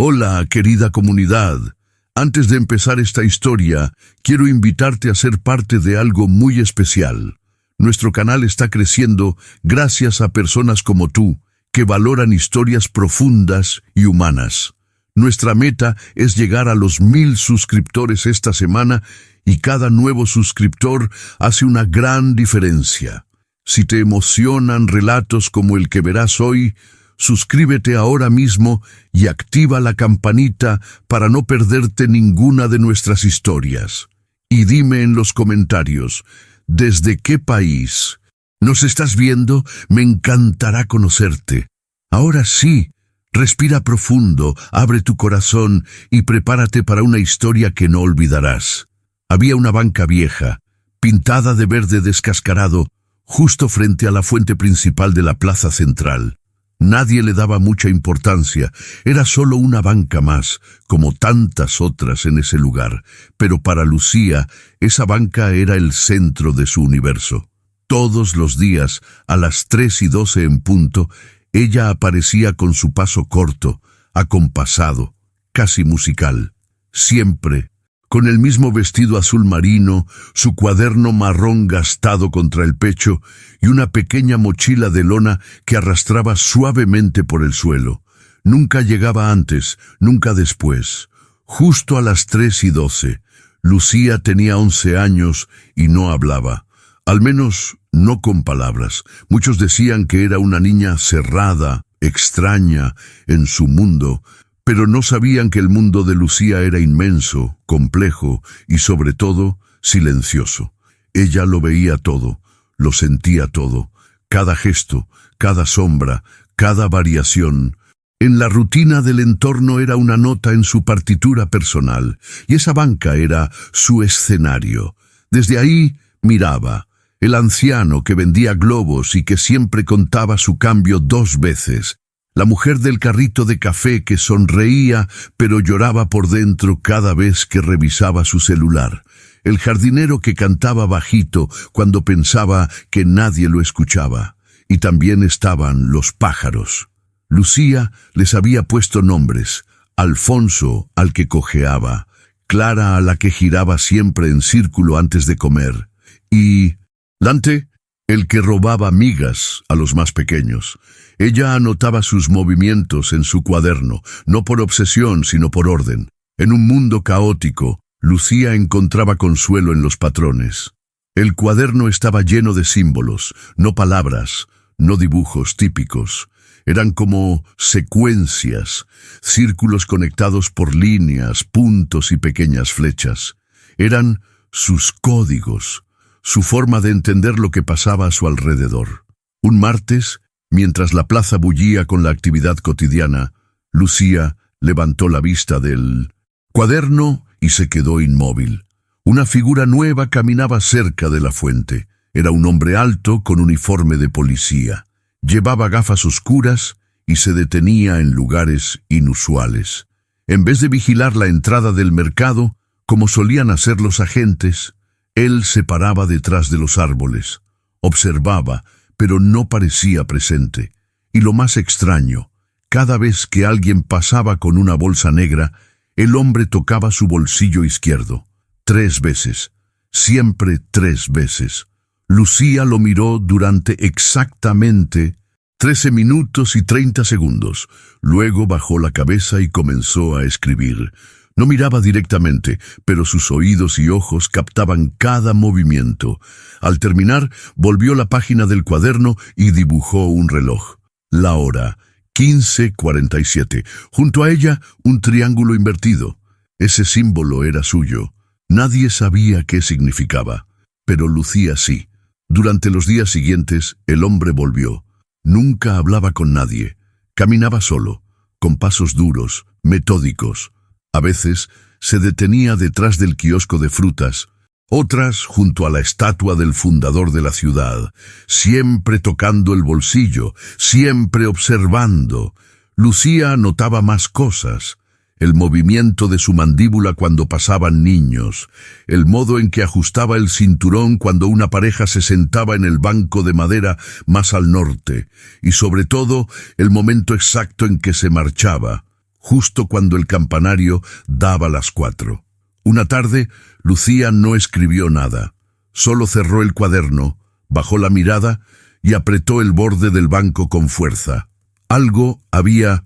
Hola, querida comunidad. Antes de empezar esta historia, quiero invitarte a ser parte de algo muy especial. Nuestro canal está creciendo gracias a personas como tú, que valoran historias profundas y humanas. Nuestra meta es llegar a los 1000 suscriptores esta semana y cada nuevo suscriptor hace una gran diferencia. Si te emocionan relatos como el que verás hoy, suscríbete ahora mismo y activa la campanita para no perderte ninguna de nuestras historias. Y dime en los comentarios, ¿desde qué país nos estás viendo? Me encantará conocerte. Ahora sí, respira profundo, abre tu corazón y prepárate para una historia que no olvidarás. Había una banca vieja, pintada de verde descascarado, justo frente a la fuente principal de la plaza central. Nadie le daba mucha importancia, era solo una banca más, como tantas otras en ese lugar, pero para Lucía, esa banca era el centro de su universo. Todos los días, a las 3:12 en punto, ella aparecía con su paso corto, acompasado, casi musical. Siempre, con el mismo vestido azul marino, su cuaderno marrón gastado contra el pecho y una pequeña mochila de lona que arrastraba suavemente por el suelo. Nunca llegaba antes, nunca después. Justo a las 3:12, Lucía tenía 11 años y no hablaba. Al menos no con palabras. Muchos decían que era una niña cerrada, extraña, en su mundo, pero no sabían que el mundo de Lucía era inmenso, complejo y sobre todo silencioso. Ella lo veía todo, lo sentía todo, cada gesto, cada sombra, cada variación. En la rutina del entorno era una nota en su partitura personal, y esa banca era su escenario. Desde ahí miraba. El anciano que vendía globos y que siempre contaba su cambio 2 veces. La mujer del carrito de café que sonreía pero lloraba por dentro cada vez que revisaba su celular. El jardinero que cantaba bajito cuando pensaba que nadie lo escuchaba. Y también estaban los pájaros. Lucía les había puesto nombres. Alfonso, al que cojeaba. Clara, a la que giraba siempre en círculo antes de comer. Y Lante, el que robaba migas a los más pequeños. Ella anotaba sus movimientos en su cuaderno, no por obsesión, sino por orden. En un mundo caótico, Lucía encontraba consuelo en los patrones. El cuaderno estaba lleno de símbolos, no palabras, no dibujos típicos. Eran como secuencias, círculos conectados por líneas, puntos y pequeñas flechas. Eran sus códigos, su forma de entender lo que pasaba a su alrededor. Un martes, mientras la plaza bullía con la actividad cotidiana, Lucía levantó la vista del cuaderno y se quedó inmóvil. Una figura nueva caminaba cerca de la fuente. Era un hombre alto con uniforme de policía. Llevaba gafas oscuras y se detenía en lugares inusuales. En vez de vigilar la entrada del mercado, como solían hacer los agentes, él se paraba detrás de los árboles, observaba, pero no parecía presente. Y lo más extraño, cada vez que alguien pasaba con una bolsa negra, el hombre tocaba su bolsillo izquierdo. 3 veces, siempre 3 veces. Lucía lo miró durante exactamente 13 minutos y 30 segundos. Luego bajó la cabeza y comenzó a escribir. No miraba directamente, pero sus oídos y ojos captaban cada movimiento. Al terminar, volvió la página del cuaderno y dibujó un reloj. La hora, 15:47. Junto a ella, un triángulo invertido. Ese símbolo era suyo. Nadie sabía qué significaba, pero Lucía sí. Durante los días siguientes, el hombre volvió. Nunca hablaba con nadie. Caminaba solo, con pasos duros, metódicos. A veces se detenía detrás del kiosco de frutas, otras junto a la estatua del fundador de la ciudad, siempre tocando el bolsillo, siempre observando. Lucía notaba más cosas. El movimiento de su mandíbula cuando pasaban niños, el modo en que ajustaba el cinturón cuando una pareja se sentaba en el banco de madera más al norte, y sobre todo el momento exacto en que se marchaba, justo cuando el campanario daba las 4. Una tarde, Lucía no escribió nada. Solo cerró el cuaderno, bajó la mirada y apretó el borde del banco con fuerza. Algo había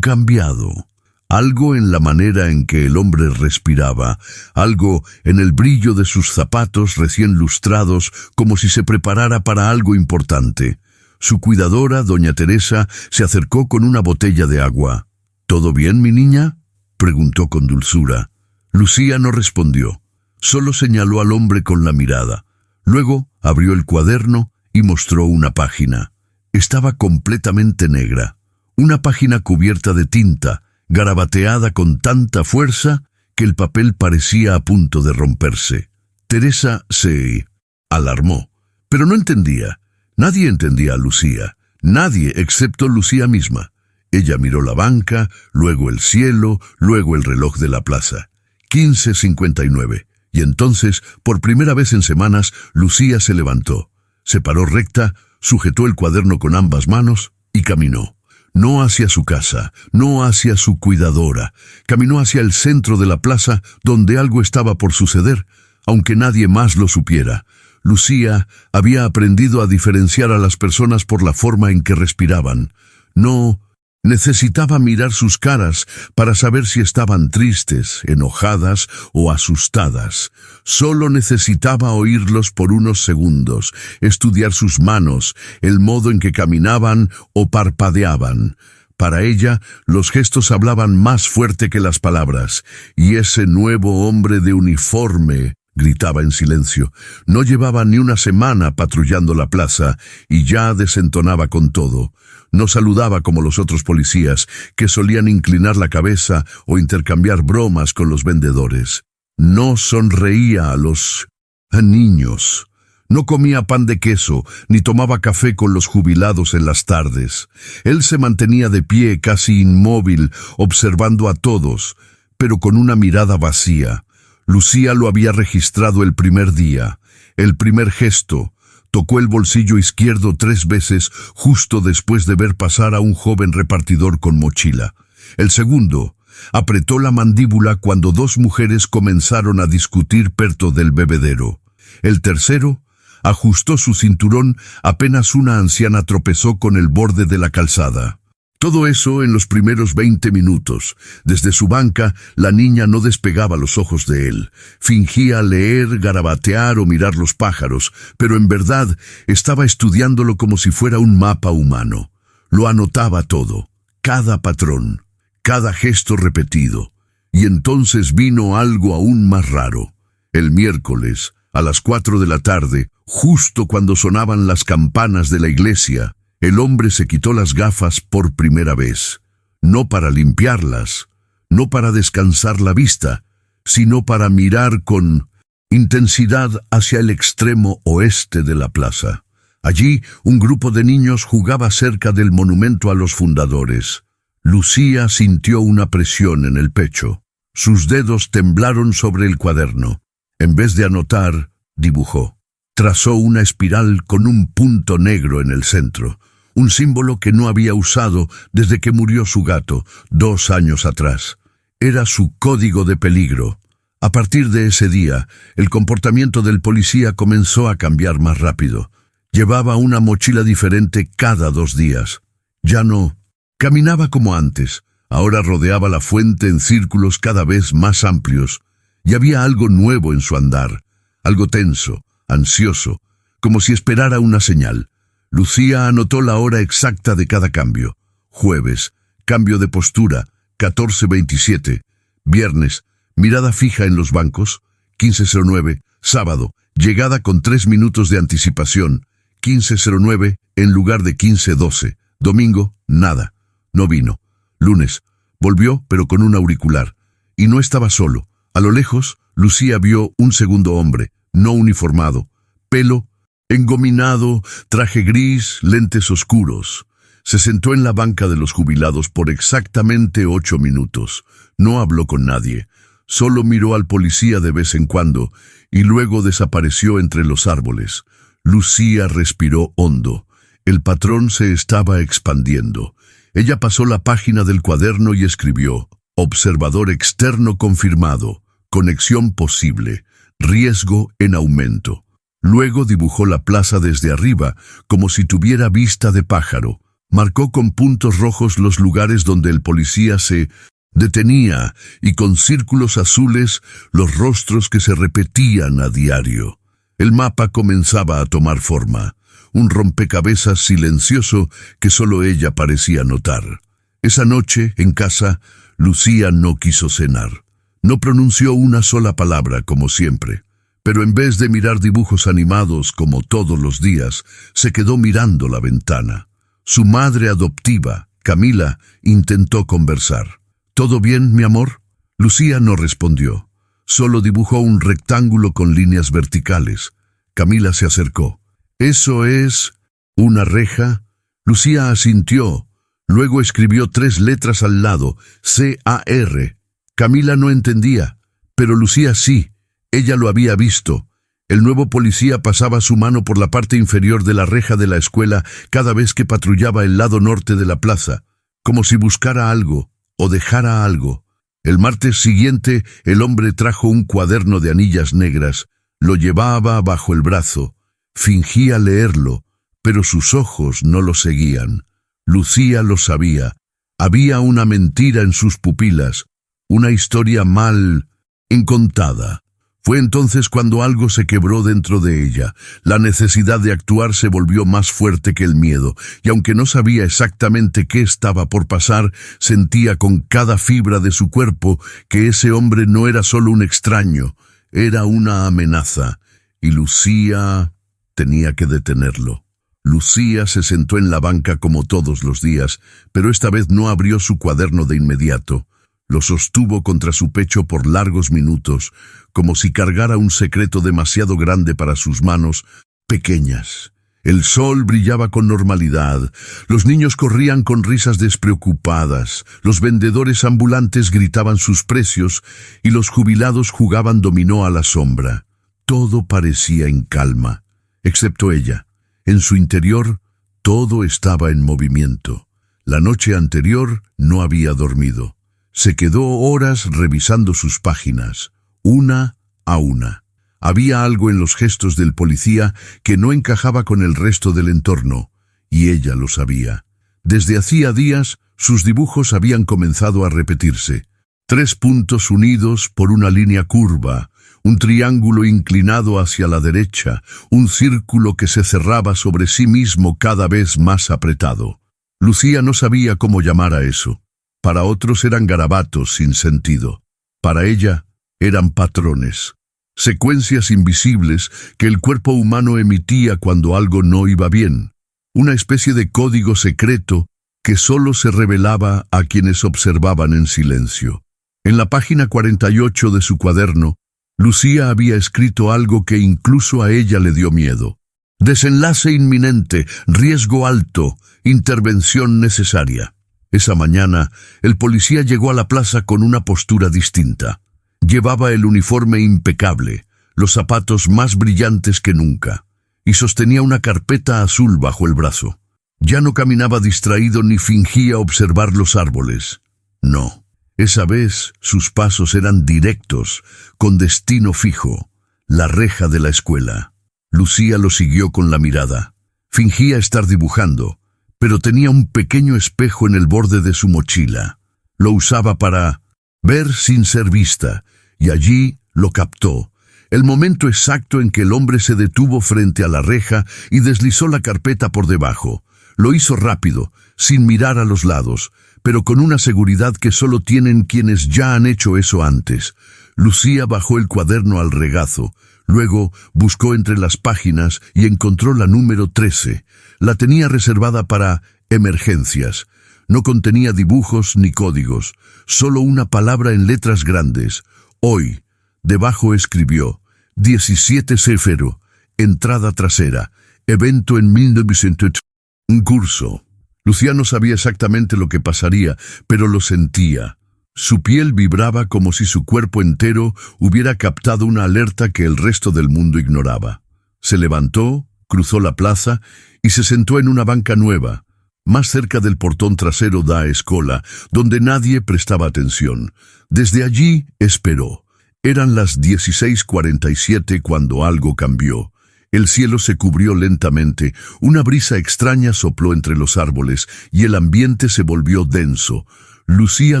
cambiado. Algo en la manera en que el hombre respiraba, algo en el brillo de sus zapatos recién lustrados, como si se preparara para algo importante. Su cuidadora, doña Teresa, se acercó con una botella de agua. ¿Todo bien, mi niña?, preguntó con dulzura. Lucía no respondió, solo señaló al hombre con la mirada. Luego abrió el cuaderno y mostró una página. Estaba completamente negra, una página cubierta de tinta, garabateada con tanta fuerza que el papel parecía a punto de romperse. Teresa se alarmó, pero no entendía. Nadie entendía a Lucía, nadie excepto Lucía misma. Ella miró la banca, luego el cielo, luego el reloj de la plaza. 15:59. Y entonces, por primera vez en semanas, Lucía se levantó. Se paró recta, sujetó el cuaderno con ambas manos y caminó. No hacia su casa, no hacia su cuidadora. Caminó hacia el centro de la plaza, donde algo estaba por suceder, aunque nadie más lo supiera. Lucía había aprendido a diferenciar a las personas por la forma en que respiraban. No necesitaba mirar sus caras para saber si estaban tristes, enojadas o asustadas. Solo necesitaba oírlos por unos segundos, estudiar sus manos, el modo en que caminaban o parpadeaban. Para ella, los gestos hablaban más fuerte que las palabras, y ese nuevo hombre de uniforme gritaba en silencio. No llevaba ni una semana patrullando la plaza y ya desentonaba con todo. No saludaba como los otros policías, que solían inclinar la cabeza o intercambiar bromas con los vendedores. No sonreía a los niños. No comía pan de queso, ni tomaba café con los jubilados en las tardes. Él se mantenía de pie, casi inmóvil, observando a todos, pero con una mirada vacía. Lucía lo había registrado el primer día, el primer gesto. Tocó el bolsillo izquierdo 3 veces justo después de ver pasar a un joven repartidor con mochila. El segundo, apretó la mandíbula cuando 2 mujeres comenzaron a discutir perto del bebedero. El tercero, ajustó su cinturón apenas una anciana tropezó con el borde de la calzada. Todo eso en los primeros 20 minutos. Desde su banca, la niña no despegaba los ojos de él. Fingía leer, garabatear o mirar los pájaros, pero en verdad estaba estudiándolo como si fuera un mapa humano. Lo anotaba todo, cada patrón, cada gesto repetido. Y entonces vino algo aún más raro. El miércoles, a las 4 de la tarde, justo cuando sonaban las campanas de la iglesia, el hombre se quitó las gafas por primera vez, no para limpiarlas, no para descansar la vista, sino para mirar con intensidad hacia el extremo oeste de la plaza. Allí, un grupo de niños jugaba cerca del monumento a los fundadores. Lucía sintió una presión en el pecho. Sus dedos temblaron sobre el cuaderno. En vez de anotar, dibujó. Trazó una espiral con un punto negro en el centro, un símbolo que no había usado desde que murió su gato 2 años atrás. Era su código de peligro. A partir de ese día, el comportamiento del policía comenzó a cambiar más rápido. Llevaba una mochila diferente cada 2 días. Ya no caminaba como antes. Ahora rodeaba la fuente en círculos cada vez más amplios. Y había algo nuevo en su andar, algo tenso, ansioso, como si esperara una señal. Lucía anotó la hora exacta de cada cambio. Jueves, cambio de postura, 14:27. Viernes, mirada fija en los bancos, 15:09. Sábado, llegada con 3 minutos de anticipación, 15:09 en lugar de 15:12. Domingo, nada, no vino. Lunes, volvió pero con un auricular. Y no estaba solo. A lo lejos, Lucía vio un segundo hombre, no uniformado, pelo engominado, traje gris, lentes oscuros. Se sentó en la banca de los jubilados por exactamente 8 minutos. No habló con nadie, solo miró al policía de vez en cuando y luego desapareció entre los árboles. Lucía respiró hondo. El patrón se estaba expandiendo. Ella pasó la página del cuaderno y escribió: observador externo confirmado, conexión posible, riesgo en aumento. Luego dibujó la plaza desde arriba, como si tuviera vista de pájaro. Marcó con puntos rojos los lugares donde el policía se detenía y con círculos azules los rostros que se repetían a diario. El mapa comenzaba a tomar forma, un rompecabezas silencioso que solo ella parecía notar. Esa noche, en casa, Lucía no quiso cenar. No pronunció una sola palabra, como siempre, pero en vez de mirar dibujos animados como todos los días, se quedó mirando la ventana. Su madre adoptiva, Camila, intentó conversar. ¿Todo bien, mi amor? Lucía no respondió. Solo dibujó un rectángulo con líneas verticales. Camila se acercó. ¿Eso es una reja? Lucía asintió. Luego escribió 3 letras al lado, C-A-R. Camila no entendía, pero Lucía sí. Ella lo había visto. El nuevo policía pasaba su mano por la parte inferior de la reja de la escuela cada vez que patrullaba el lado norte de la plaza, como si buscara algo o dejara algo. El martes siguiente, el hombre trajo un cuaderno de anillas negras. Lo llevaba bajo el brazo. Fingía leerlo, pero sus ojos no lo seguían. Lucía lo sabía. Había una mentira en sus pupilas, una historia mal encontada. Fue entonces cuando algo se quebró dentro de ella. La necesidad de actuar se volvió más fuerte que el miedo, y aunque no sabía exactamente qué estaba por pasar, sentía con cada fibra de su cuerpo que ese hombre no era solo un extraño, era una amenaza, y Lucía tenía que detenerlo. Lucía se sentó en la banca como todos los días, pero esta vez no abrió su cuaderno de inmediato. Lo sostuvo contra su pecho por largos minutos, como si cargara un secreto demasiado grande para sus manos pequeñas. El sol brillaba con normalidad, los niños corrían con risas despreocupadas, los vendedores ambulantes gritaban sus precios y los jubilados jugaban dominó a la sombra. Todo parecía en calma, excepto ella. En su interior, todo estaba en movimiento. La noche anterior no había dormido. Se quedó horas revisando sus páginas, una a una. Había algo en los gestos del policía que no encajaba con el resto del entorno, y ella lo sabía. Desde hacía días, sus dibujos habían comenzado a repetirse. 3 puntos unidos por una línea curva, un triángulo inclinado hacia la derecha, un círculo que se cerraba sobre sí mismo cada vez más apretado. Lucía no sabía cómo llamar a eso. Para otros eran garabatos sin sentido. Para ella eran patrones, secuencias invisibles que el cuerpo humano emitía cuando algo no iba bien. Una especie de código secreto que solo se revelaba a quienes observaban en silencio. En la página 48 de su cuaderno, Lucía había escrito algo que incluso a ella le dio miedo. Desenlace inminente, riesgo alto, intervención necesaria. Esa mañana, el policía llegó a la plaza con una postura distinta. Llevaba el uniforme impecable, los zapatos más brillantes que nunca, y sostenía una carpeta azul bajo el brazo. Ya no caminaba distraído ni fingía observar los árboles. No, esa vez sus pasos eran directos, con destino fijo, la reja de la escuela. Lucía lo siguió con la mirada. Fingía estar dibujando, pero tenía un pequeño espejo en el borde de su mochila. Lo usaba para ver sin ser vista, y allí lo captó. El momento exacto en que el hombre se detuvo frente a la reja y deslizó la carpeta por debajo. Lo hizo rápido, sin mirar a los lados, pero con una seguridad que solo tienen quienes ya han hecho eso antes. Lucía bajó el cuaderno al regazo. Luego buscó entre las páginas y encontró la número 13. La tenía reservada para emergencias. No contenía dibujos ni códigos, solo una palabra en letras grandes. Hoy. Debajo escribió 17:00, entrada trasera, evento en 1900. Un curso. Lucía no sabía exactamente lo que pasaría, pero lo sentía. Su piel vibraba como si su cuerpo entero hubiera captado una alerta que el resto del mundo ignoraba. Se levantó, cruzó la plaza y se sentó en una banca nueva, más cerca del portón trasero da escola, donde nadie prestaba atención. Desde allí esperó. Eran las 16:47 cuando algo cambió. El cielo se cubrió lentamente, una brisa extraña sopló entre los árboles y el ambiente se volvió denso. Lucía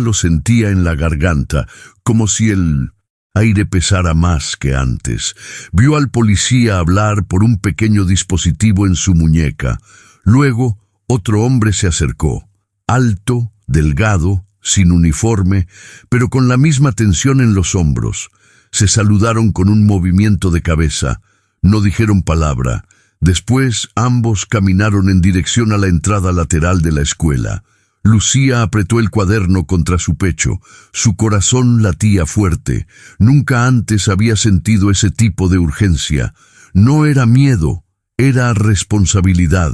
lo sentía en la garganta, como si el aire pesara más que antes. Vio al policía hablar por un pequeño dispositivo en su muñeca. Luego, otro hombre se acercó, alto, delgado, sin uniforme, pero con la misma tensión en los hombros. Se saludaron con un movimiento de cabeza. No dijeron palabra. Después, ambos caminaron en dirección a la entrada lateral de la escuela. Lucía apretó el cuaderno contra su pecho. Su corazón latía fuerte. Nunca antes había sentido ese tipo de urgencia. No era miedo, era responsabilidad.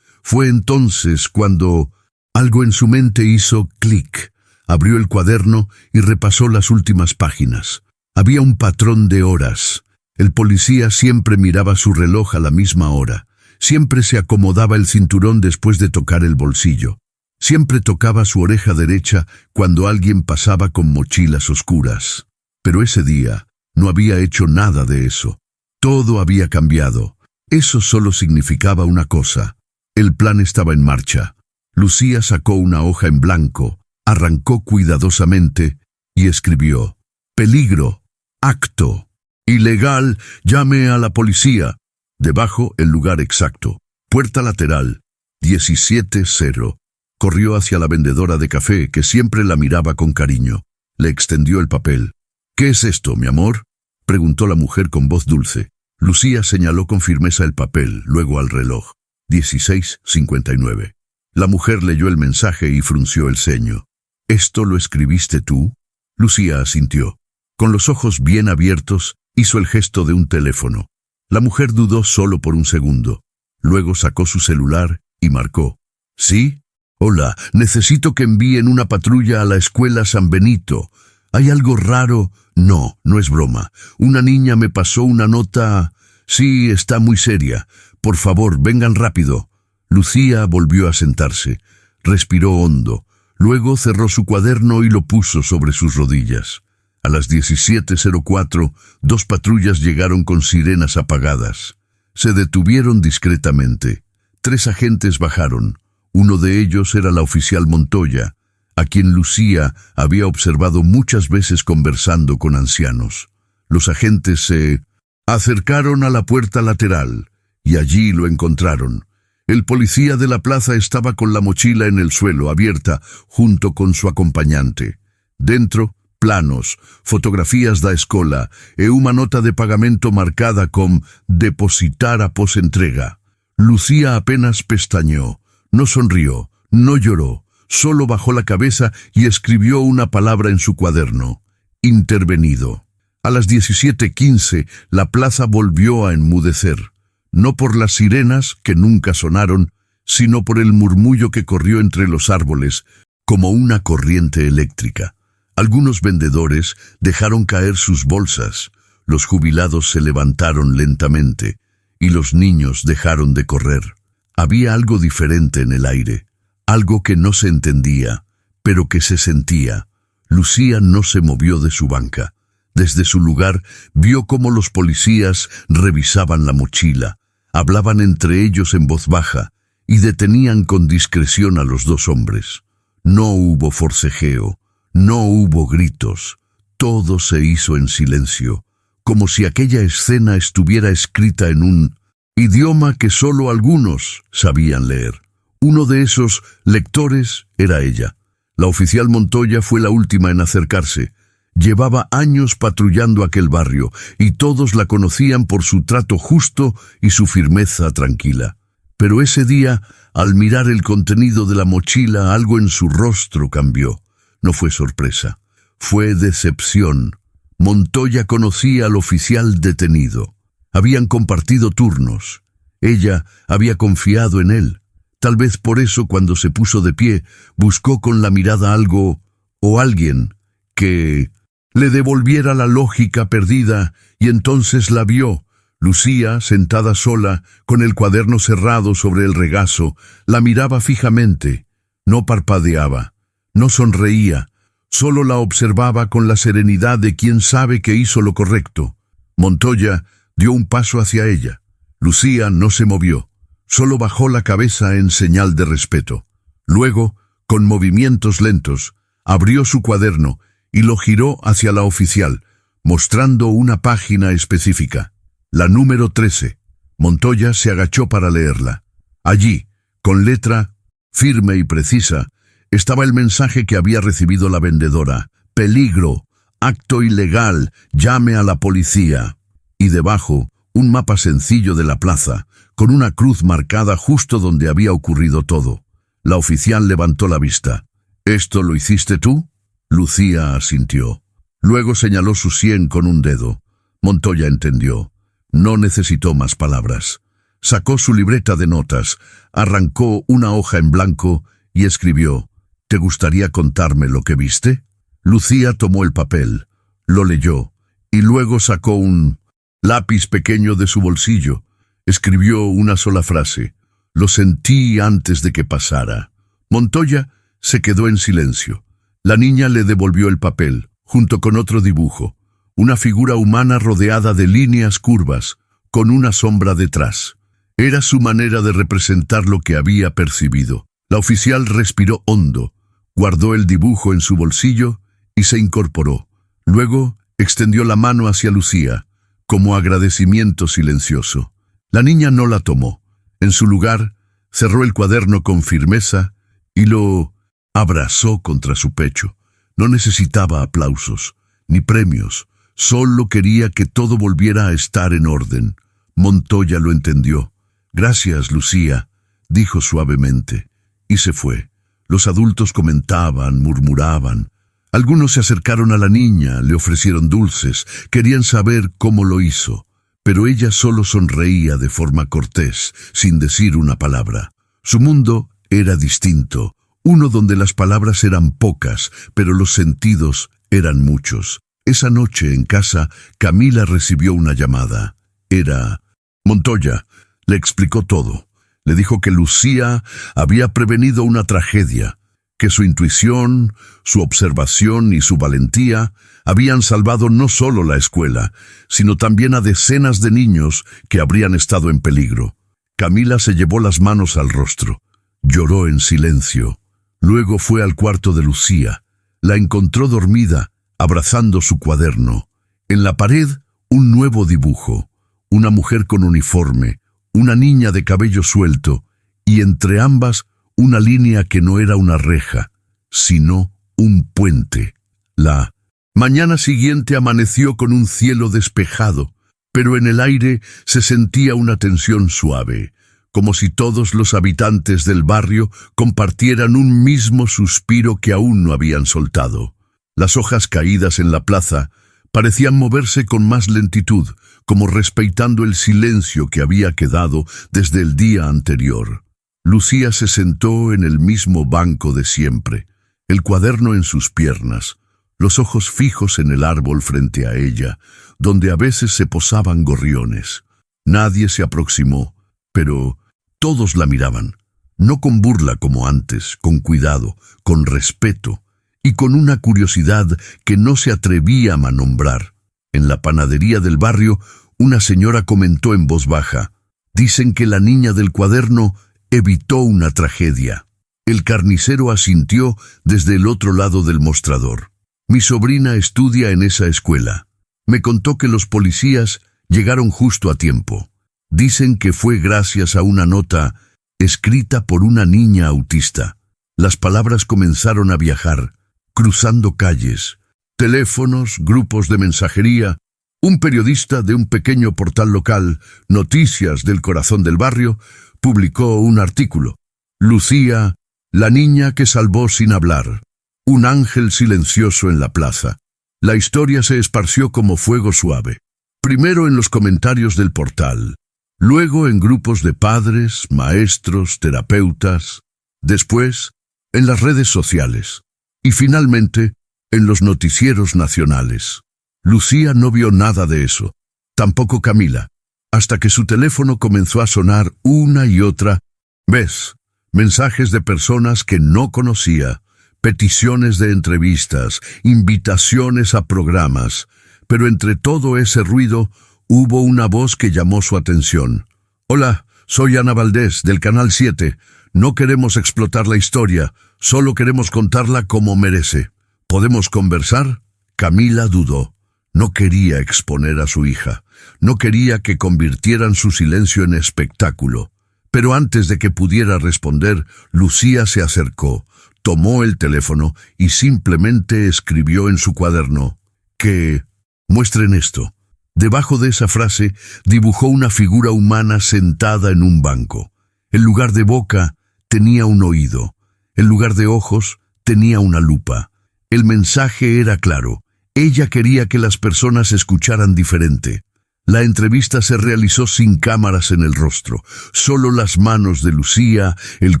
Fue entonces cuando algo en su mente hizo clic. Abrió el cuaderno y repasó las últimas páginas. Había un patrón de horas. El policía siempre miraba su reloj a la misma hora. Siempre se acomodaba el cinturón después de tocar el bolsillo. Siempre tocaba su oreja derecha cuando alguien pasaba con mochilas oscuras. Pero ese día no había hecho nada de eso. Todo había cambiado. Eso solo significaba una cosa. El plan estaba en marcha. Lucía sacó una hoja en blanco, arrancó cuidadosamente y escribió: peligro, acto, ilegal, llame a la policía. Debajo el lugar exacto. Puerta lateral, 17:0. Corrió hacia la vendedora de café, que siempre la miraba con cariño. Le extendió el papel. ¿Qué es esto, mi amor?, preguntó la mujer con voz dulce. Lucía señaló con firmeza el papel, luego al reloj. 16:59. La mujer leyó el mensaje y frunció el ceño. ¿Esto lo escribiste tú? Lucía asintió. Con los ojos bien abiertos, hizo el gesto de un teléfono. La mujer dudó solo por un segundo. Luego sacó su celular y marcó. ¿Sí? Hola, necesito que envíen una patrulla a la escuela San Benito. ¿Hay algo raro? No, no es broma. Una niña me pasó una nota. Sí, está muy seria. Por favor, vengan rápido. Lucía volvió a sentarse. Respiró hondo. Luego cerró su cuaderno y lo puso sobre sus rodillas. A las 17:04, 2 patrullas llegaron con sirenas apagadas. Se detuvieron discretamente. 3 agentes bajaron. Uno de ellos era la oficial Montoya, a quien Lucía había observado muchas veces conversando con ancianos. Los agentes se acercaron a la puerta lateral y allí lo encontraron. El policía de la plaza estaba con la mochila en el suelo, abierta, junto con su acompañante. Dentro, planos, fotografías da escola e una nota de pagamento marcada con «depositar a posentrega». Lucía apenas pestañeó. No sonrió, no lloró, solo bajó la cabeza y escribió una palabra en su cuaderno: intervenido. A las 17:15 la plaza volvió a enmudecer, no por las sirenas, que nunca sonaron, sino por el murmullo que corrió entre los árboles, como una corriente eléctrica. Algunos vendedores dejaron caer sus bolsas, los jubilados se levantaron lentamente, y los niños dejaron de correr. Había algo diferente en el aire, algo que no se entendía, pero que se sentía. Lucía no se movió de su banca. Desde su lugar vio cómo los policías revisaban la mochila, hablaban entre ellos en voz baja y detenían con discreción a los 2 hombres. No hubo forcejeo, no hubo gritos, todo se hizo en silencio, como si aquella escena estuviera escrita en un idioma que solo algunos sabían leer. Uno de esos lectores era ella. La oficial Montoya fue la última en acercarse. Llevaba años patrullando aquel barrio y todos la conocían por su trato justo y su firmeza tranquila. Pero ese día, al mirar el contenido de la mochila, algo en su rostro cambió. No fue sorpresa, fue decepción. Montoya conocía al oficial detenido. Habían compartido turnos. Ella había confiado en él. Tal vez por eso, cuando se puso de pie, buscó con la mirada algo o alguien que le devolviera la lógica perdida, y entonces la vio. Lucía, sentada sola, con el cuaderno cerrado sobre el regazo, la miraba fijamente. No parpadeaba, no sonreía, solo la observaba con la serenidad de quien sabe que hizo lo correcto. Montoya dio un paso hacia ella. Lucía no se movió, solo bajó la cabeza en señal de respeto. Luego, con movimientos lentos, abrió su cuaderno y lo giró hacia la oficial, mostrando una página específica, la número 13. Montoya se agachó para leerla. Allí, con letra firme y precisa, estaba el mensaje que había recibido la vendedora. Peligro, acto ilegal, llame a la policía. Y debajo, un mapa sencillo de la plaza, con una cruz marcada justo donde había ocurrido todo. La oficial levantó la vista. ¿Esto lo hiciste tú? Lucía asintió. Luego señaló su sien con un dedo. Montoya entendió. No necesitó más palabras. Sacó su libreta de notas, arrancó una hoja en blanco y escribió: ¿Te gustaría contarme lo que viste? Lucía tomó el papel, lo leyó y luego sacó un lápiz pequeño de su bolsillo. Escribió una sola frase: lo sentí antes de que pasara. Montoya se quedó en silencio. La niña le devolvió el papel, junto con otro dibujo, una figura humana rodeada de líneas curvas, con una sombra detrás. Era su manera de representar lo que había percibido. La oficial respiró hondo, guardó el dibujo en su bolsillo y se incorporó. Luego extendió la mano hacia Lucía, como agradecimiento silencioso. La niña no la tomó. En su lugar, cerró el cuaderno con firmeza y lo abrazó contra su pecho. No necesitaba aplausos, ni premios. Solo quería que todo volviera a estar en orden. Montoya lo entendió. Gracias, Lucía, dijo suavemente, y se fue. Los adultos comentaban, murmuraban. Algunos se acercaron a la niña, le ofrecieron dulces, querían saber cómo lo hizo, pero ella solo sonreía de forma cortés, sin decir una palabra. Su mundo era distinto, uno donde las palabras eran pocas, pero los sentidos eran muchos. Esa noche en casa, Camila recibió una llamada. Era Montoya. Le explicó todo. Le dijo que Lucía había prevenido una tragedia, que su intuición, su observación y su valentía habían salvado no solo la escuela, sino también a decenas de niños que habrían estado en peligro. Camila se llevó las manos al rostro. Lloró en silencio. Luego fue al cuarto de Lucía. La encontró dormida, abrazando su cuaderno. En la pared, un nuevo dibujo. Una mujer con uniforme, una niña de cabello suelto, y entre ambas una línea que no era una reja, sino un puente. La mañana siguiente amaneció con un cielo despejado, pero en el aire se sentía una tensión suave, como si todos los habitantes del barrio compartieran un mismo suspiro que aún no habían soltado. Las hojas caídas en la plaza parecían moverse con más lentitud, como respetando el silencio que había quedado desde el día anterior. Lucía se sentó en el mismo banco de siempre, el cuaderno en sus piernas, los ojos fijos en el árbol frente a ella, donde a veces se posaban gorriones. Nadie se aproximó, pero todos la miraban, no con burla como antes, con cuidado, con respeto y con una curiosidad que no se atrevían a nombrar. En la panadería del barrio, una señora comentó en voz baja: «Dicen que la niña del cuaderno evitó una tragedia». El carnicero asintió desde el otro lado del mostrador. «Mi sobrina estudia en esa escuela. Me contó que los policías llegaron justo a tiempo. Dicen que fue gracias a una nota escrita por una niña autista». Las palabras comenzaron a viajar, cruzando calles, teléfonos, grupos de mensajería. Un periodista de un pequeño portal local, Noticias del Corazón del Barrio, publicó un artículo. Lucía, la niña que salvó sin hablar. Un ángel silencioso en la plaza. La historia se esparció como fuego suave. Primero en los comentarios del portal, luego en grupos de padres, maestros, terapeutas, después en las redes sociales y finalmente en los noticieros nacionales. Lucía no vio nada de eso, tampoco Camila. hasta que su teléfono comenzó a sonar una y otra vez. Mensajes de personas que no conocía, peticiones de entrevistas, invitaciones a programas. Pero entre todo ese ruido, hubo una voz que llamó su atención. «Hola, soy Ana Valdés, del Canal 7. No queremos explotar la historia, solo queremos contarla como merece. ¿Podemos conversar?» Camila dudó. No quería exponer a su hija. No quería que convirtieran su silencio en espectáculo. Pero antes de que pudiera responder, Lucía se acercó, tomó el teléfono y simplemente escribió en su cuaderno que «muestren esto». Debajo de esa frase dibujó una figura humana sentada en un banco. En lugar de boca, tenía un oído. En lugar de ojos, tenía una lupa. El mensaje era claro. Ella quería que las personas escucharan diferente. La entrevista se realizó sin cámaras en el rostro, solo las manos de Lucía, el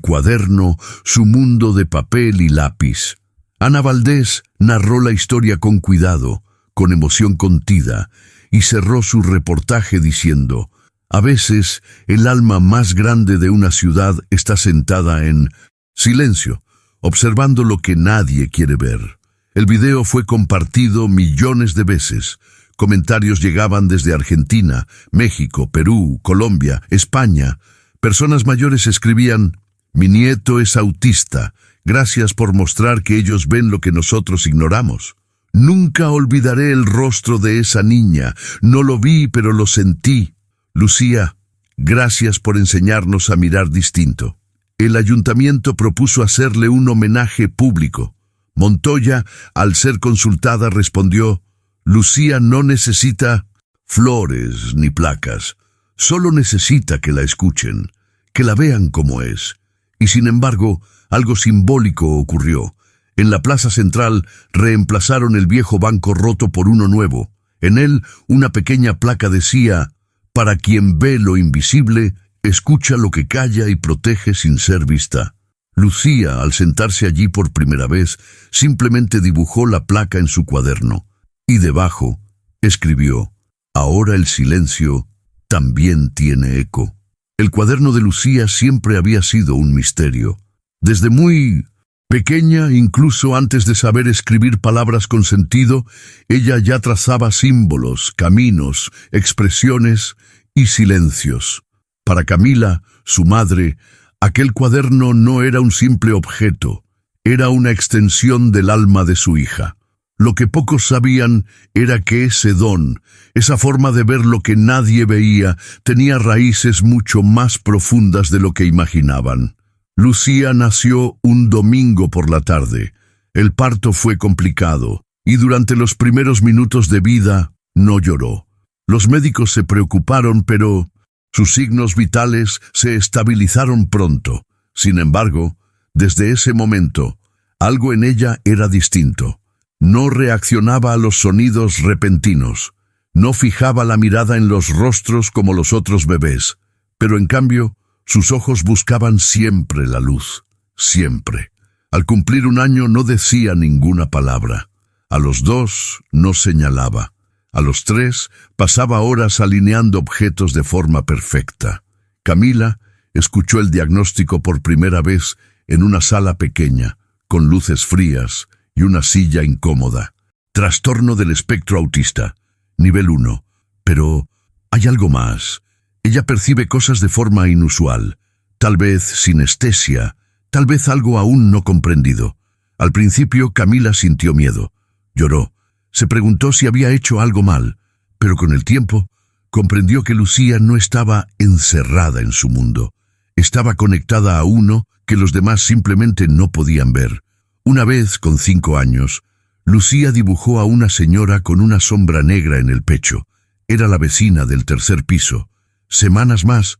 cuaderno, su mundo de papel y lápiz. Ana Valdés narró la historia con cuidado, con emoción contida, y cerró su reportaje diciendo: «A veces, el alma más grande de una ciudad está sentada en silencio, observando lo que nadie quiere ver». El video fue compartido millones de veces. Comentarios llegaban desde Argentina, México, Perú, Colombia, España. Personas mayores escribían: «Mi nieto es autista. Gracias por mostrar que ellos ven lo que nosotros ignoramos». «Nunca olvidaré el rostro de esa niña. No lo vi, pero lo sentí». «Lucía, gracias por enseñarnos a mirar distinto». El ayuntamiento propuso hacerle un homenaje público. Montoya, al ser consultada, respondió: «Lucía no necesita flores ni placas. Solo necesita que la escuchen, que la vean como es». Y sin embargo, algo simbólico ocurrió. En la plaza central reemplazaron el viejo banco roto por uno nuevo. En él, una pequeña placa decía: «Para quien ve lo invisible, escucha lo que calla y protege sin ser vista». Lucía, al sentarse allí por primera vez, simplemente dibujó la placa en su cuaderno. Y debajo escribió: «Ahora el silencio también tiene eco». El cuaderno de Lucía siempre había sido un misterio. Desde muy pequeña, incluso antes de saber escribir palabras con sentido, ella ya trazaba símbolos, caminos, expresiones y silencios. Para Camila, su madre, aquel cuaderno no era un simple objeto, era una extensión del alma de su hija. Lo que pocos sabían era que ese don, esa forma de ver lo que nadie veía, tenía raíces mucho más profundas de lo que imaginaban. Lucía nació un domingo por la tarde. El parto fue complicado y durante los primeros minutos de vida no lloró. Los médicos se preocuparon, pero sus signos vitales se estabilizaron pronto. Sin embargo, desde ese momento, algo en ella era distinto. No reaccionaba a los sonidos repentinos. No fijaba la mirada en los rostros como los otros bebés. Pero en cambio, sus ojos buscaban siempre la luz. Siempre. Al cumplir un año no decía ninguna palabra. A los 2 no señalaba. A los 3 pasaba horas alineando objetos de forma perfecta. Camila escuchó el diagnóstico por primera vez en una sala pequeña, con luces frías y una silla incómoda. Trastorno del espectro autista, nivel 1. Pero hay algo más. Ella percibe cosas de forma inusual, tal vez sinestesia, tal vez algo aún no comprendido. Al principio Camila sintió miedo, lloró. Se preguntó si había hecho algo mal, pero con el tiempo comprendió que Lucía no estaba encerrada en su mundo. Estaba conectada a uno que los demás simplemente no podían ver. Una vez, con 5 años, Lucía dibujó a una señora con una sombra negra en el pecho. Era la vecina del 3er piso. Semanas más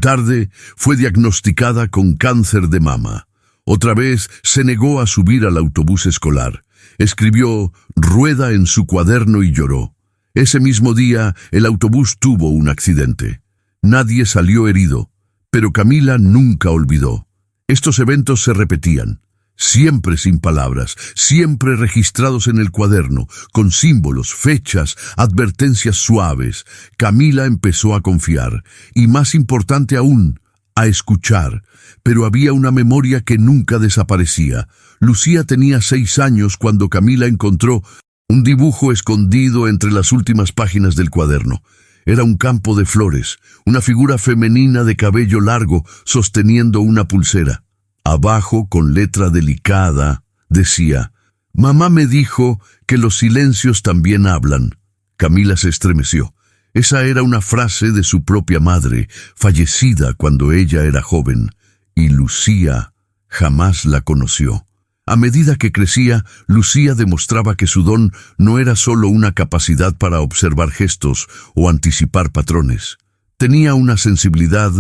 tarde fue diagnosticada con cáncer de mama. Otra vez se negó a subir al autobús escolar. Escribió «Rueda» en su cuaderno y lloró. Ese mismo día, el autobús tuvo un accidente. Nadie salió herido, pero Camila nunca olvidó. Estos eventos se repetían. siempre sin palabras, siempre registrados en el cuaderno, con símbolos, fechas, advertencias suaves. Camila empezó a confiar, y más importante aún, a escuchar. Pero había una memoria que nunca desaparecía. Lucía tenía 6 años cuando Camila encontró un dibujo escondido entre las últimas páginas del cuaderno. Era un campo de flores, una figura femenina de cabello largo sosteniendo una pulsera. Abajo, con letra delicada, decía: «Mamá me dijo que los silencios también hablan». Camila se estremeció. Esa era una frase de su propia madre, fallecida cuando ella era joven, y Lucía jamás la conoció. A medida que crecía, Lucía demostraba que su don no era solo una capacidad para observar gestos o anticipar patrones. Tenía una sensibilidad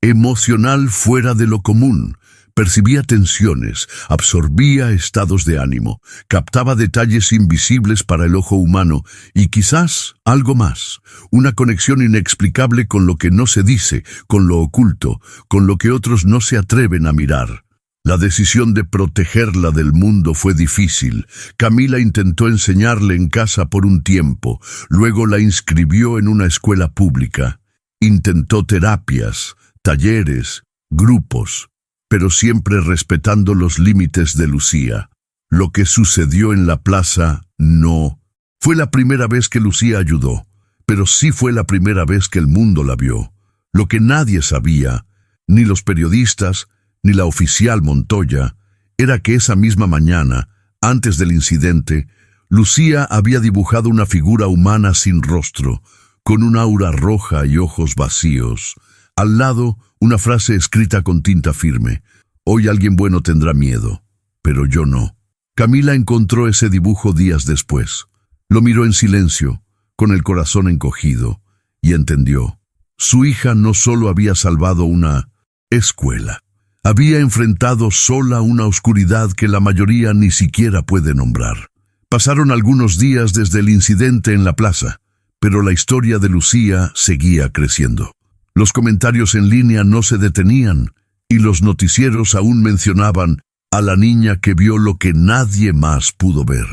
emocional fuera de lo común. Percibía tensiones, absorbía estados de ánimo, captaba detalles invisibles para el ojo humano y quizás algo más, una conexión inexplicable con lo que no se dice, con lo oculto, con lo que otros no se atreven a mirar. La decisión de protegerla del mundo fue difícil. Camila intentó enseñarle en casa por un tiempo, luego la inscribió en una escuela pública. Intentó terapias, talleres, grupos, pero siempre respetando los límites de Lucía. Lo que sucedió en la plaza no fue la primera vez que Lucía ayudó, pero sí fue la primera vez que el mundo la vio. Lo que nadie sabía, ni los periodistas, ni la oficial Montoya, era que esa misma mañana, antes del incidente, Lucía había dibujado una figura humana sin rostro, con un aura roja y ojos vacíos. Al lado, una frase escrita con tinta firme: «Hoy alguien bueno tendrá miedo, pero yo no». Camila encontró ese dibujo días después. Lo miró en silencio, con el corazón encogido, y entendió. Su hija no solo había salvado una escuela, había enfrentado sola una oscuridad que la mayoría ni siquiera puede nombrar. Pasaron algunos días desde el incidente en la plaza, pero la historia de Lucía seguía creciendo. Los comentarios en línea no se detenían, y los noticieros aún mencionaban a la niña que vio lo que nadie más pudo ver.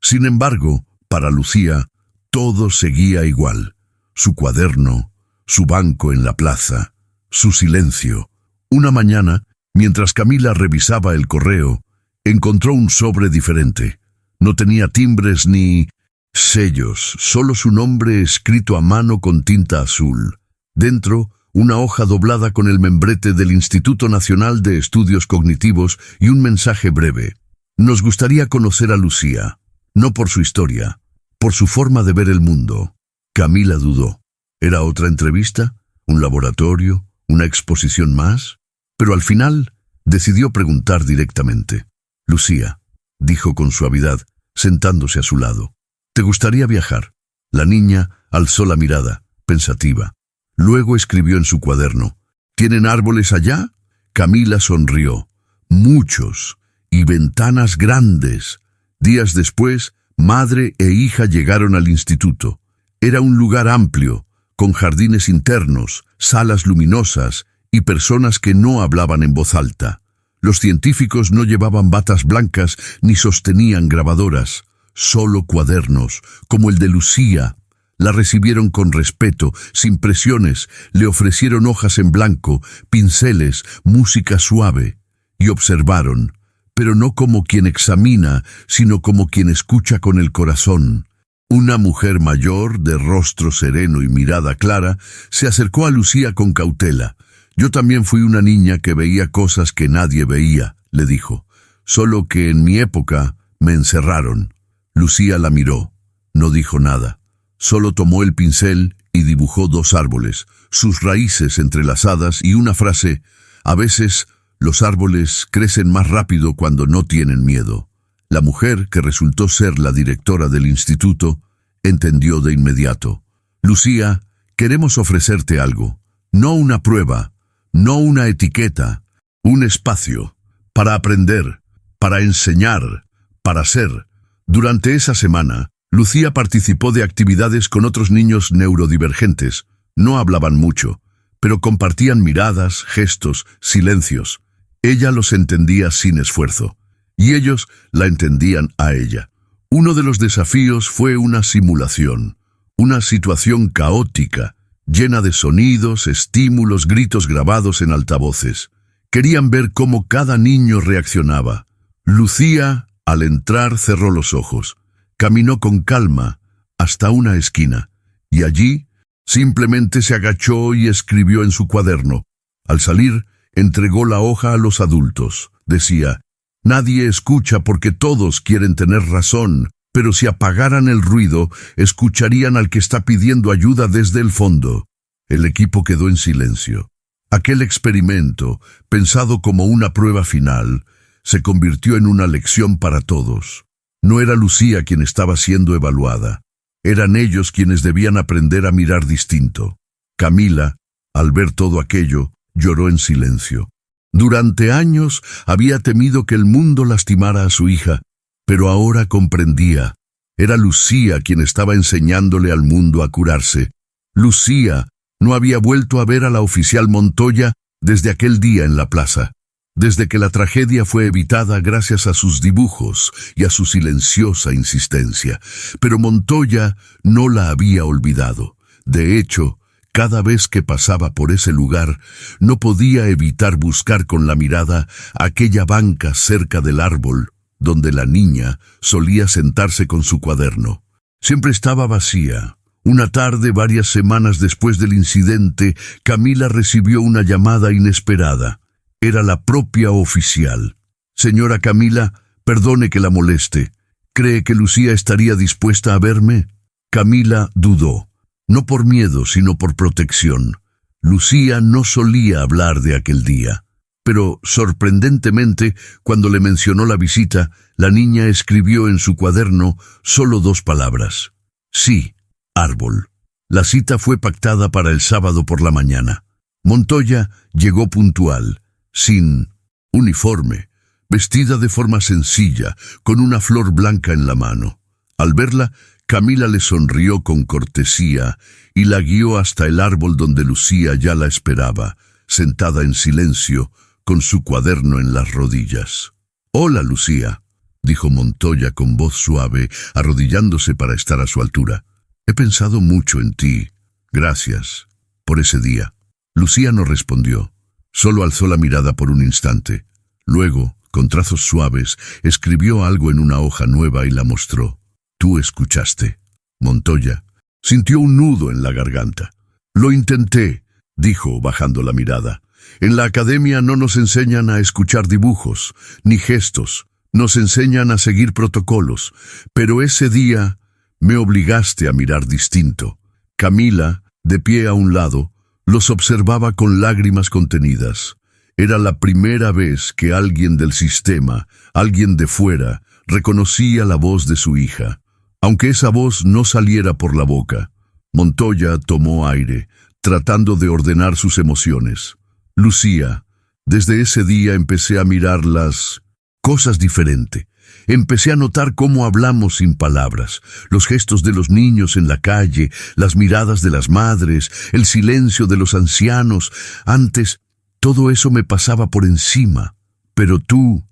Sin embargo, para Lucía, todo seguía igual. Su cuaderno, su banco en la plaza, su silencio. Una mañana, mientras Camila revisaba el correo, encontró un sobre diferente. No tenía timbres ni sellos, solo su nombre escrito a mano con tinta azul. Dentro, una hoja doblada con el membrete del Instituto Nacional de Estudios Cognitivos y un mensaje breve. «Nos gustaría conocer a Lucía, no por su historia, por su forma de ver el mundo». Camila dudó. ¿Era otra entrevista? ¿Un laboratorio? ¿Una exposición más? Pero al final decidió preguntar directamente. «Lucía», dijo con suavidad, sentándose a su lado, «¿te gustaría viajar?» La niña alzó la mirada, pensativa. Luego escribió en su cuaderno: «¿Tienen árboles allá?» Camila sonrió. «Muchos, y ventanas grandes». Días después, madre e hija llegaron al instituto. Era un lugar amplio, con jardines internos, salas luminosas y personas que no hablaban en voz alta. Los científicos no llevaban batas blancas ni sostenían grabadoras, solo cuadernos, como el de Lucía. La recibieron con respeto, sin presiones, le ofrecieron hojas en blanco, pinceles, música suave, y observaron, pero no como quien examina, sino como quien escucha con el corazón. Una mujer mayor, de rostro sereno y mirada clara, se acercó a Lucía con cautela. «Yo también fui una niña que veía cosas que nadie veía», le dijo, «solo que en mi época me encerraron». Lucía la miró, no dijo nada. Solo tomó el pincel y dibujó 2 árboles, sus raíces entrelazadas y una frase: «A veces los árboles crecen más rápido cuando no tienen miedo». La mujer, que resultó ser la directora del instituto, entendió de inmediato. «Lucía, queremos ofrecerte algo, no una prueba, no una etiqueta, un espacio para aprender, para enseñar, para ser». Durante esa semana, Lucía participó de actividades con otros niños neurodivergentes. No hablaban mucho, pero compartían miradas, gestos, silencios. Ella los entendía sin esfuerzo. y ellos la entendían a ella. Uno de los desafíos fue una simulación, una situación caótica, llena de sonidos, estímulos, gritos grabados en altavoces. Querían ver cómo cada niño reaccionaba. Lucía, al entrar, cerró los ojos. Caminó con calma hasta una esquina, y allí simplemente se agachó y escribió en su cuaderno. Al salir, entregó la hoja a los adultos. Decía: «Nadie escucha porque todos quieren tener razón, pero si apagaran el ruido, escucharían al que está pidiendo ayuda desde el fondo». El equipo quedó en silencio. Aquel experimento, pensado como una prueba final, se convirtió en una lección para todos. No era Lucía quien estaba siendo evaluada. Eran ellos quienes debían aprender a mirar distinto. Camila, al ver todo aquello, lloró en silencio. Durante años había temido que el mundo lastimara a su hija, pero ahora comprendía. Era Lucía quien estaba enseñándole al mundo a curarse. Lucía no había vuelto a ver a la oficial Montoya desde aquel día en la plaza, desde que la tragedia fue evitada gracias a sus dibujos y a su silenciosa insistencia. Pero Montoya no la había olvidado. De hecho, cada vez que pasaba por ese lugar, no podía evitar buscar con la mirada aquella banca cerca del árbol, donde la niña solía sentarse con su cuaderno. Siempre estaba vacía. Una tarde, varias semanas después del incidente, Camila recibió una llamada inesperada. Era la propia oficial. «Señora Camila, perdone que la moleste. ¿Cree que Lucía estaría dispuesta a verme?» Camila dudó. No por miedo, sino por protección. Lucía no solía hablar de aquel día. Pero, sorprendentemente, cuando le mencionó la visita, la niña escribió en su cuaderno solo 2 palabras. «Sí, árbol». La cita fue pactada para el sábado por la mañana. Montoya llegó puntual, sin uniforme, vestida de forma sencilla, con una flor blanca en la mano. Al verla, Camila le sonrió con cortesía y la guió hasta el árbol donde Lucía ya la esperaba, sentada en silencio, con su cuaderno en las rodillas. «Hola, Lucía», dijo Montoya con voz suave, arrodillándose para estar a su altura. «He pensado mucho en ti. Gracias por ese día». Lucía no respondió. Solo alzó la mirada por un instante. Luego, con trazos suaves, escribió algo en una hoja nueva y la mostró. «Tú escuchaste». Montoya sintió un nudo en la garganta. «Lo intenté», dijo, bajando la mirada. «En la academia no nos enseñan a escuchar dibujos, ni gestos. Nos enseñan a seguir protocolos. Pero ese día me obligaste a mirar distinto». Camila, de pie a un lado, los observaba con lágrimas contenidas. Era la primera vez que alguien del sistema, alguien de fuera, reconocía la voz de su hija. Aunque esa voz no saliera por la boca, Montoya tomó aire, tratando de ordenar sus emociones. «Lucía, desde ese día empecé a mirar las cosas diferente. Empecé a notar cómo hablamos sin palabras, los gestos de los niños en la calle, las miradas de las madres, el silencio de los ancianos. Antes, todo eso me pasaba por encima, pero tú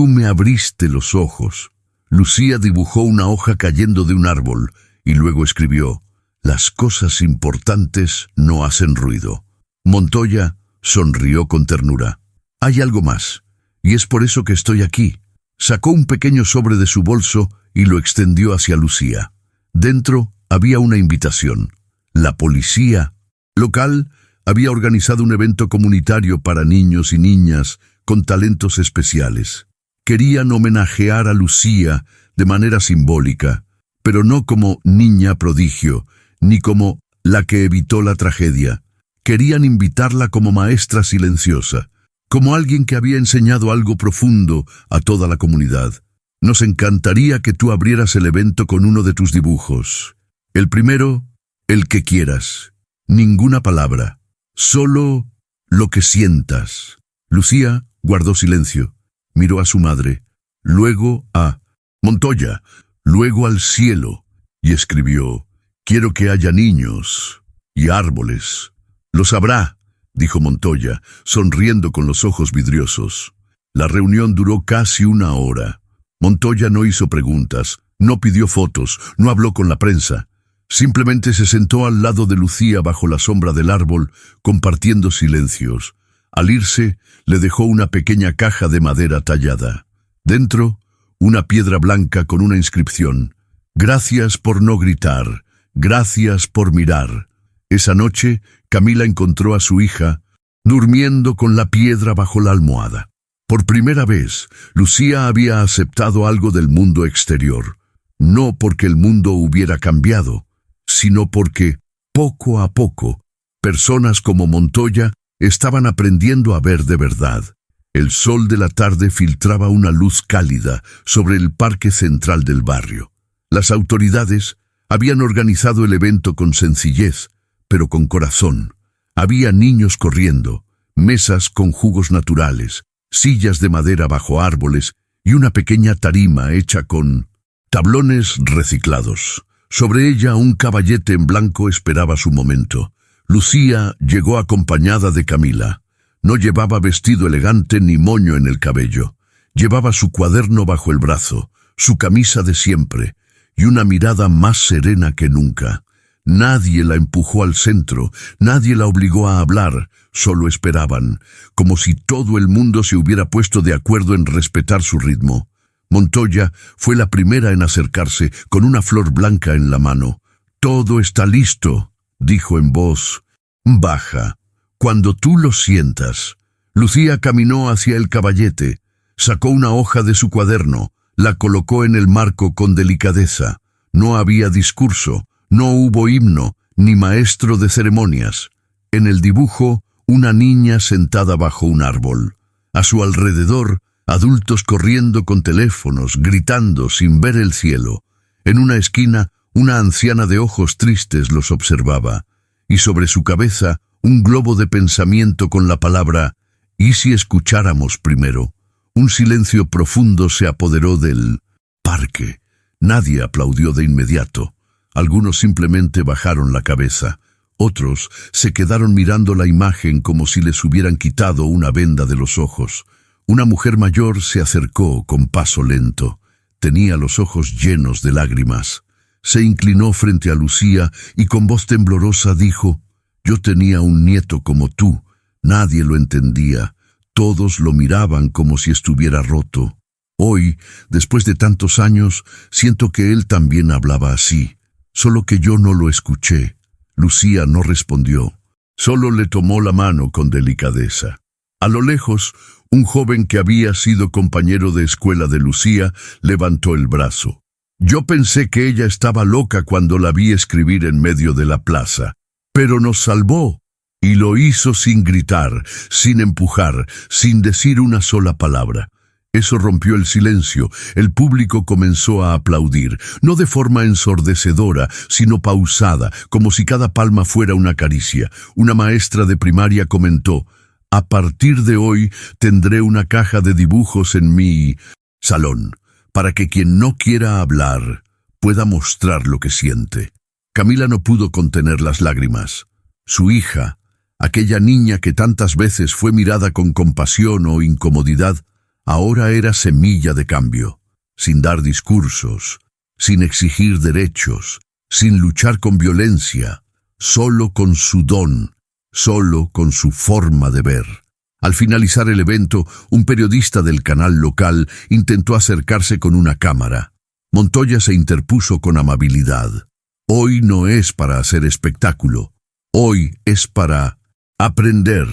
me abriste los ojos». Lucía dibujó una hoja cayendo de un árbol y luego escribió: «Las cosas importantes no hacen ruido». Montoya sonrió con ternura. «Hay algo más, y es por eso que estoy aquí». Sacó un pequeño sobre de su bolso y lo extendió hacia Lucía. Dentro había una invitación. La policía local había organizado un evento comunitario para niños y niñas con talentos especiales. Querían homenajear a Lucía de manera simbólica, pero no como niña prodigio, ni como la que evitó la tragedia. Querían invitarla como maestra silenciosa, como alguien que había enseñado algo profundo a toda la comunidad. «Nos encantaría que tú abrieras el evento con uno de tus dibujos. El primero, el que quieras. Ninguna palabra, solo lo que sientas». Lucía guardó silencio. Miró a su madre, luego a Montoya, luego al cielo, y escribió: «Quiero que haya niños y árboles». «Lo sabrá», dijo Montoya, sonriendo con los ojos vidriosos. La reunión duró casi una hora. Montoya no hizo preguntas, no pidió fotos, no habló con la prensa. Simplemente se sentó al lado de Lucía bajo la sombra del árbol, compartiendo silencios. Al irse, le dejó una pequeña caja de madera tallada. Dentro, una piedra blanca con una inscripción: «Gracias por no gritar, gracias por mirar». Esa noche, Camila encontró a su hija durmiendo con la piedra bajo la almohada. Por primera vez, Lucía había aceptado algo del mundo exterior, no porque el mundo hubiera cambiado, sino porque, poco a poco, personas como Montoya estaban aprendiendo a ver de verdad. El sol de la tarde filtraba una luz cálida sobre el parque central del barrio. Las autoridades habían organizado el evento con sencillez, pero con corazón. Había niños corriendo, mesas con jugos naturales, sillas de madera bajo árboles y una pequeña tarima hecha con tablones reciclados. Sobre ella un caballete en blanco esperaba su momento. Lucía llegó acompañada de Camila. No llevaba vestido elegante ni moño en el cabello. Llevaba su cuaderno bajo el brazo, su camisa de siempre y una mirada más serena que nunca. Nadie la empujó al centro, nadie la obligó a hablar, solo esperaban, como si todo el mundo se hubiera puesto de acuerdo en respetar su ritmo. Montoya fue la primera en acercarse, con una flor blanca en la mano. «Todo está listo», dijo en voz baja. «Cuando tú lo sientas». Lucía caminó hacia el caballete, sacó una hoja de su cuaderno, la colocó en el marco con delicadeza. No había discurso. No hubo himno, ni maestro de ceremonias. En el dibujo, una niña sentada bajo un árbol. A su alrededor, adultos corriendo con teléfonos, gritando sin ver el cielo. En una esquina, una anciana de ojos tristes los observaba. Y sobre su cabeza, un globo de pensamiento con la palabra «¿Y si escucháramos primero?». Un silencio profundo se apoderó del parque. Nadie aplaudió de inmediato. Algunos simplemente bajaron la cabeza. Otros se quedaron mirando la imagen como si les hubieran quitado una venda de los ojos. Una mujer mayor se acercó con paso lento. Tenía los ojos llenos de lágrimas. Se inclinó frente a Lucía y con voz temblorosa dijo: «Yo tenía un nieto como tú. Nadie lo entendía. Todos lo miraban como si estuviera roto. Hoy, después de tantos años, siento que él también hablaba así. Solo que yo no lo escuché». Lucía no respondió. Solo le tomó la mano con delicadeza. A lo lejos, un joven que había sido compañero de escuela de Lucía levantó el brazo. «Yo pensé que ella estaba loca cuando la vi escribir en medio de la plaza. Pero nos salvó. Y lo hizo sin gritar, sin empujar, sin decir una sola palabra». Eso rompió el silencio. El público comenzó a aplaudir, no de forma ensordecedora, sino pausada, como si cada palma fuera una caricia. Una maestra de primaria comentó: «A partir de hoy tendré una caja de dibujos en mi salón, para que quien no quiera hablar pueda mostrar lo que siente». Camila no pudo contener las lágrimas. Su hija, aquella niña que tantas veces fue mirada con compasión o incomodidad, ahora era semilla de cambio, sin dar discursos, sin exigir derechos, sin luchar con violencia, solo con su don, solo con su forma de ver. Al finalizar el evento, un periodista del canal local intentó acercarse con una cámara. Montoya se interpuso con amabilidad. «Hoy no es para hacer espectáculo, hoy es para aprender».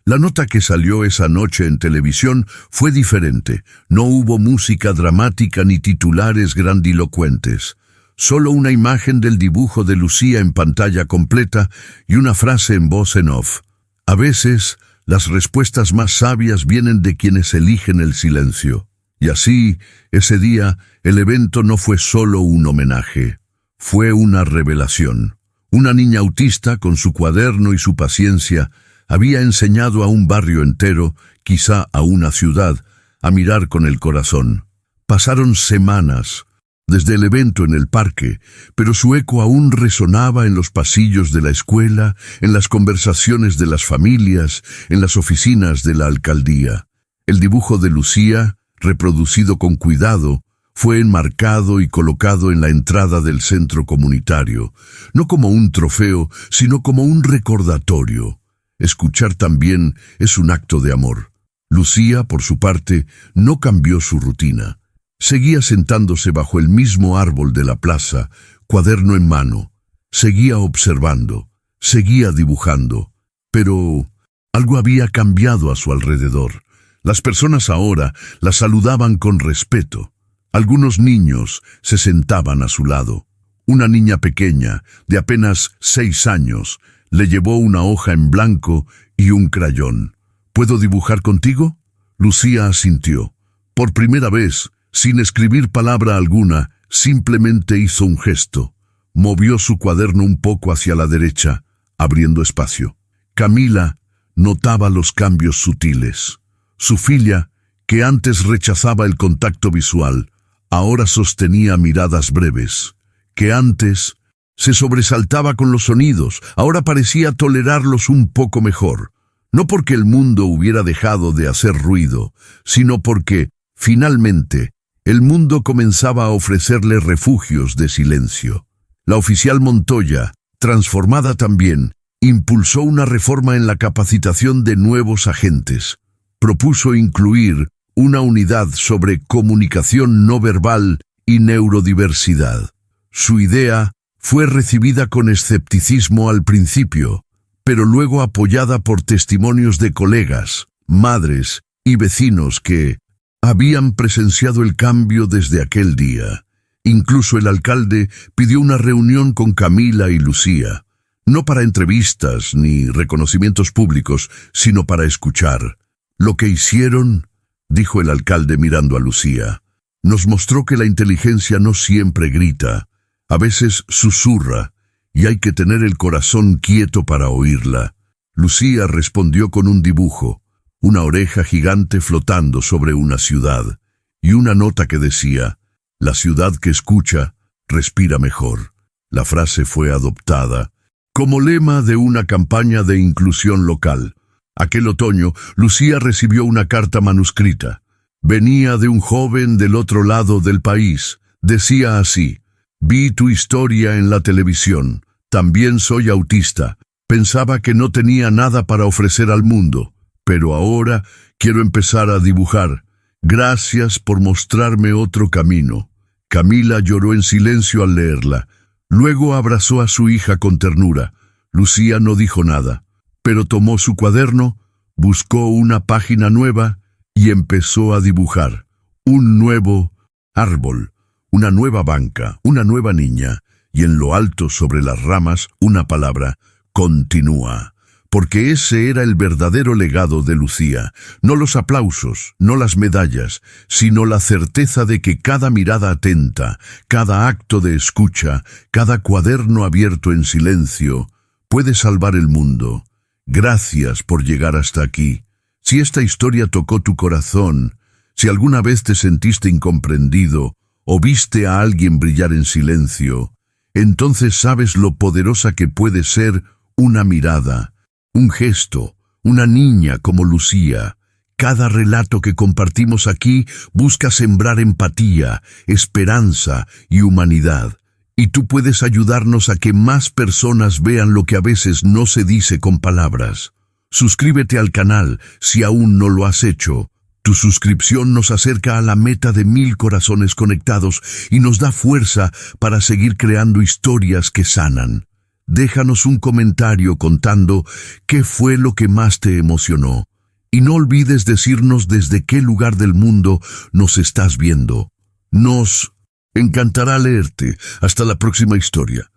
La nota que salió esa noche en televisión fue diferente. No hubo música dramática ni titulares grandilocuentes. Solo una imagen del dibujo de Lucía en pantalla completa y una frase en voz en off. A veces, las respuestas más sabias vienen de quienes eligen el silencio. Y así, ese día, el evento no fue solo un homenaje. Fue una revelación. Una niña autista, con su cuaderno y su paciencia, había enseñado a un barrio entero, quizá a una ciudad, a mirar con el corazón. Pasaron semanas desde el evento en el parque, pero su eco aún resonaba en los pasillos de la escuela, en las conversaciones de las familias, en las oficinas de la alcaldía. El dibujo de Lucía, reproducido con cuidado, fue enmarcado y colocado en la entrada del centro comunitario, no como un trofeo, sino como un recordatorio. Escuchar también es un acto de amor. Lucía, por su parte, no cambió su rutina. Seguía sentándose bajo el mismo árbol de la plaza, cuaderno en mano. Seguía observando, seguía dibujando, pero algo había cambiado a su alrededor. Las personas ahora la saludaban con respeto. Algunos niños se sentaban a su lado. Una niña pequeña, de apenas 6 años, le llevó una hoja en blanco y un crayón. ¿Puedo dibujar contigo? Lucía asintió. Por primera vez, sin escribir palabra alguna, simplemente hizo un gesto. Movió su cuaderno un poco hacia la derecha, abriendo espacio. Camila notaba los cambios sutiles. Su filla, que antes rechazaba el contacto visual, ahora sostenía miradas breves. Que antes se sobresaltaba con los sonidos, ahora parecía tolerarlos un poco mejor. No porque el mundo hubiera dejado de hacer ruido, sino porque, finalmente, el mundo comenzaba a ofrecerle refugios de silencio. La oficial Montoya, transformada también, impulsó una reforma en la capacitación de nuevos agentes. Propuso incluir una unidad sobre comunicación no verbal y neurodiversidad. Su idea fue recibida con escepticismo al principio, pero luego apoyada por testimonios de colegas, madres y vecinos que habían presenciado el cambio desde aquel día. Incluso el alcalde pidió una reunión con Camila y Lucía, no para entrevistas ni reconocimientos públicos, sino para escuchar. Lo que hicieron, dijo el alcalde mirando a Lucía, nos mostró que la inteligencia no siempre grita, a veces susurra, y hay que tener el corazón quieto para oírla. Lucía respondió con un dibujo, una oreja gigante flotando sobre una ciudad, y una nota que decía, la ciudad que escucha, respira mejor. La frase fue adoptada como lema de una campaña de inclusión local. Aquel otoño, Lucía recibió una carta manuscrita. Venía de un joven del otro lado del país. Decía así, vi tu historia en la televisión. También soy autista. Pensaba que no tenía nada para ofrecer al mundo, pero ahora quiero empezar a dibujar. Gracias por mostrarme otro camino. Camila lloró en silencio al leerla. Luego abrazó a su hija con ternura. Lucía no dijo nada, pero tomó su cuaderno, buscó una página nueva y empezó a dibujar. Un nuevo árbol, una nueva banca, una nueva niña, y en lo alto sobre las ramas una palabra, continúa. Porque ese era el verdadero legado de Lucía, no los aplausos, no las medallas, sino la certeza de que cada mirada atenta, cada acto de escucha, cada cuaderno abierto en silencio, puede salvar el mundo. Gracias por llegar hasta aquí. Si esta historia tocó tu corazón, si alguna vez te sentiste incomprendido o viste a alguien brillar en silencio, entonces sabes lo poderosa que puede ser una mirada. Un gesto, una niña como Lucía. Cada relato que compartimos aquí busca sembrar empatía, esperanza y humanidad. Y tú puedes ayudarnos a que más personas vean lo que a veces no se dice con palabras. Suscríbete al canal si aún no lo has hecho. Tu suscripción nos acerca a la meta de 1000 corazones conectados y nos da fuerza para seguir creando historias que sanan. Déjanos un comentario contando qué fue lo que más te emocionó. Y no olvides decirnos desde qué lugar del mundo nos estás viendo. Nos encantará leerte. Hasta la próxima historia.